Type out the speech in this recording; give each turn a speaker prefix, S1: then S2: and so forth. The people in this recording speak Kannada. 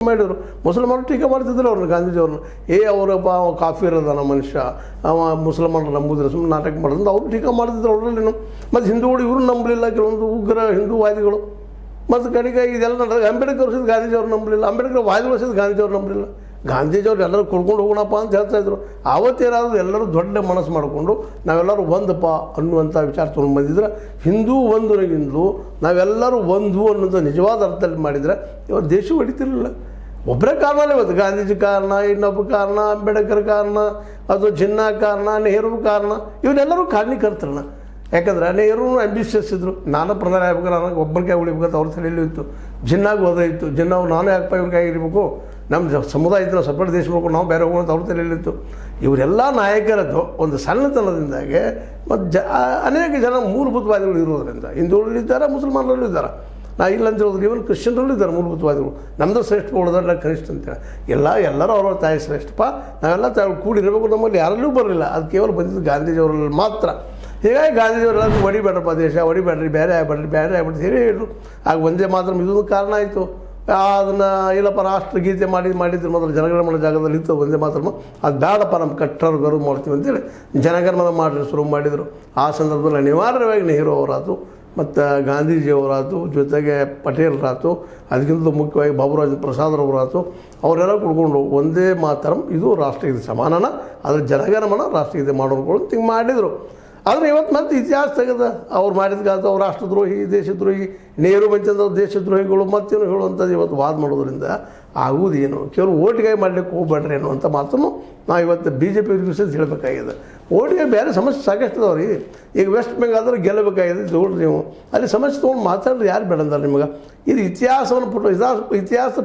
S1: ಮಾಡಿದ್ರು. ಮುಸಲ್ಮಾನರು ಟೀಕೆ ಮಾಡ್ತಿದ್ರು ಅವ್ರನ್ನ, ಗಾಂಧೀಜಿಯವ್ರನ್ನ. ಅವರಪ್ಪ ಅವ ಕಾಫಿರ್ ಅದಾನ ಮನುಷ್ಯ, ಅವ ಮುಸಲ್ಮಾನರು ನಂಬುದ್ರೆ ಸುಮ್ಮನೆ ನಾಟಕ ಮಾಡೋದು ಅವ್ರು ಟೀಕೆ ಮಾಡ್ತಿದ್ರು ಅವ್ರಲ್ಲೇನು. ಮತ್ತು ಹಿಂದೂಗಳು ಇವರು ನಂಬಲಿಲ್ಲ, ಕೆಲವೊಂದು ಉಗ್ರ ಹಿಂದೂವಾದಿಗಳು. ಮತ್ತು ಕಡೆಗೆ ಇದೆಲ್ಲ ನಡೆದ ಅಂಬೇಡ್ಕರ್ ವರ್ಷದ ಗಾಂಧೀಜಿಯವ್ರು ನಂಬಲಿಲ್ಲ, ಅಂಬೇಡ್ಕರ್ ವಾದಿಗಳು ವರ್ಷದ ಗಾಂಧೀಜಿಯವ್ರು ನಂಬಲಿಲ್ಲ. ಗಾಂಧೀಜಿಯವ್ರು ಎಲ್ಲರೂ ಕೊಡ್ಕೊಂಡು ಹೋಗೋಣಪ್ಪ ಅಂತ ಹೇಳ್ತಾಯಿದ್ರು. ಆವತ್ತೇನಾದರೂ ಎಲ್ಲರೂ ದೊಡ್ಡ ಮನಸ್ಸು ಮಾಡಿಕೊಂಡು ನಾವೆಲ್ಲರೂ ಒಂದಪ್ಪ ಅನ್ನುವಂಥ ವಿಚಾರ ತೊಗೊಂಡು ಬಂದಿದ್ರೆ, ಹಿಂದೂ ಒಂದರಿಗಿಂತಲೂ ನಾವೆಲ್ಲರೂ ಒಂದು ಅನ್ನೋದು ನಿಜವಾದ ಅರ್ಥದಲ್ಲಿ ಮಾಡಿದರೆ ಇವತ್ತು ದೇಶ ಹೊಡಿತಿರಲಿಲ್ಲ. ಒಬ್ಬರೇ ಕಾರಣವೇ ಇವತ್ತು, ಗಾಂಧೀಜಿ ಕಾರಣ, ಇನ್ನೊಬ್ಬ ಕಾರಣ, ಅಂಬೇಡ್ಕರ್ ಕಾರಣ, ಅದು ಜಿನ್ನಾ ಕಾರಣ, ನೆಹರು ಕಾರಣ, ಇವನ್ನೆಲ್ಲರೂ ಕಾರಣೀಕರ್ತರಣ. ಯಾಕಂದ್ರೆ ನೆಹರು ಆಂಬಿಷಿಯಸ್ ಇದ್ದರು, ನಾನು ಪ್ರಧಾನಿ ಆಗ್ಬೇಕು, ನನಗೆ ಒಬ್ಬರಿಗೆ ಉಳಿಬೇಕಂತ ಅವ್ರ ತಲೆಯಲ್ಲೂ ಇತ್ತು. ಜಿನ್ನಾಗೂ ಅದೇ ಇತ್ತು, ಜಿನ್ನಾವು ನಾನೇ ಯಾಕಪ್ಪ ಇವ್ರಿಗೆ ಆಗಿರಬೇಕು, ನಮ್ಮ ಸಮುದಾಯ ಇದ್ದರೆ ಸಪ್ರೇಟ್ ದೇಶ ಬೇಕು, ನಾವು ಬೇರೆ ಹೋಗೋಣ ಅಂತ ಅವ್ರ ತಲೆಯಲ್ಲಿತ್ತು. ಇವರೆಲ್ಲ ನಾಯಕರದ್ದು ಒಂದು ಸಣ್ಣತನದಿಂದಾಗೆ ಮತ್ತು ಅನೇಕ ಜನ ಮೂಲಭೂತವಾದಿಗಳು ಇರೋದರಿಂದ ಹಿಂದೂಗಳಲ್ಲಿದ್ದಾರೆ, ಮುಸಲ್ಮಾನರಲ್ಲೂ ಇದ್ದಾರೆ. ನಾ ಇಲ್ಲ ಅಂತ ಹೇಳಿದ್ರೆ ಇವನ್ ಕ್ರಿಶ್ಚಿಯನ್ರಲ್ಲೂ ಇದ್ದಾರೆ ಮೂಲಭೂತವಾದಿಗಳು. ನಮ್ಮದು ಶ್ರೇಷ್ಠ ಉಳಿದ್ರೆ ಕನಿಷ್ಠ ಅಂತೇಳಿ ಎಲ್ಲರೂ ಅವ್ರವ್ರ ತಾಯಿ ಶ್ರೇಷ್ಠಪ್ಪ, ನಾವೆಲ್ಲ ಕೂಡಿರಬೇಕು, ನಮ್ಮಲ್ಲಿ ಯಾರಲ್ಲೂ ಬರಲಿಲ್ಲ. ಅದು ಕೇವಲ ಬಂದಿದ್ದು ಗಾಂಧೀಜಿಯವರಲ್ಲಿ ಮಾತ್ರ. ಹೀಗಾಗಿ ಗಾಂಧೀಜಿಯವರೆಲ್ಲ ಹೊಡಿಬೇಡ್ರಪ್ಪ, ದೇಶ ಹೊಡಿಬೇಡ್ರಿ, ಬೇರೆ ಆಗ್ಬಿಡ್ರಿ ಹೇಳಿ ಹೇಳಿದ್ರು. ಆಗ ಒಂದೇ ಮಾತ್ರ ಇದೊಂದು ಕಾರಣ ಆಯಿತು. ಅದನ್ನು ಇಲ್ಲಪ್ಪ ರಾಷ್ಟ್ರಗೀತೆ ಮಾಡಿದ್ರು ಮಾತ್ರ ಜನಗಣಮನ ಜಾಗದಲ್ಲಿ ಇತ್ತು ಒಂದೇ ಮಾತ್ರ, ಅದು ಬೇಡಪ್ಪ ನಮ್ಮ ಕಟ್ಟರು ಗರು ಮಾಡ್ತೀವಿ ಅಂತೇಳಿ ಜನಗಣಮನ ಮಾಡಿದ್ರು ಶುರು ಮಾಡಿದರು. ಆ ಸಂದರ್ಭದಲ್ಲಿ ಅನಿವಾರ್ಯವಾಗಿ ನೆಹರು ಅವರಾತು ಮತ್ತು ಗಾಂಧೀಜಿಯವರಾತು, ಜೊತೆಗೆ ಪಟೇಲರಾತು, ಅದಕ್ಕಿಂತ ಮುಖ್ಯವಾಗಿ ಬಾಬುರಾಜ್ ಪ್ರಸಾದ್ರವರಾತು, ಅವರೆಲ್ಲ ಕುಡ್ಕೊಂಡು ಒಂದೇ ಮಾತರಂ ಇದು ರಾಷ್ಟ್ರಗೀತೆ ಸಮಾನನ, ಅದ್ರ ಜನಗಣಮನ ರಾಷ್ಟ್ರಗೀತೆ ಮಾಡೋರು ಹಿಂಗೆ ಮಾಡಿದರು. ಆದರೆ ಇವತ್ತು ಮತ್ತೆ ಇತಿಹಾಸ ತೆಗೆದ ಅವ್ರು ಮಾಡಿದ್ಗಾದ ಅವ್ರು ರಾಷ್ಟ್ರದ್ರೋಹಿ, ದೇಶದ್ರೋಹಿ, ನೆಹರು ಬಂಚಂದವ್ರು ದೇಶದ್ರೋಹಿಗಳು ಮತ್ತೇನು ಹೇಳುವಂಥದ್ದು ಇವತ್ತು ವಾದ ಮಾಡೋದ್ರಿಂದ ಆಗುವುದೇನು, ಕೇವಲ ಓಟಿಗೆ ಮಾಡಲಿಕ್ಕೆ ಹೋಗ್ಬೇಡ್ರಿ ಅನ್ನುವಂಥ ಮಾತನ್ನು ನಾವು ಇವತ್ತು BJP ವಿರುದ್ಧ ಹೇಳಬೇಕಾಗಿದೆ. ಓಟಿಗೆ ಬೇರೆ ಸಮಸ್ಯೆ ಸಾಕಷ್ಟು ಅದಾವ್ರಿ. ಈಗ ವೆಸ್ಟ್ ಬೆಂಗಾಲ್ದ್ರೆ ಗೆಲ್ಲಬೇಕಾಗಿದೆ ನೋಡ್ರಿ ನೀವು, ಅಲ್ಲಿ ಸಮಸ್ಯೆ ತೊಗೊಂಡು ಮಾತಾಡಿದ್ರೆ ಯಾರು ಬೇಡ ಅಂತಾರೆ ನಿಮಗೆ. ಇದು ಇತಿಹಾಸವನ್ನು ಇತಿಹಾಸ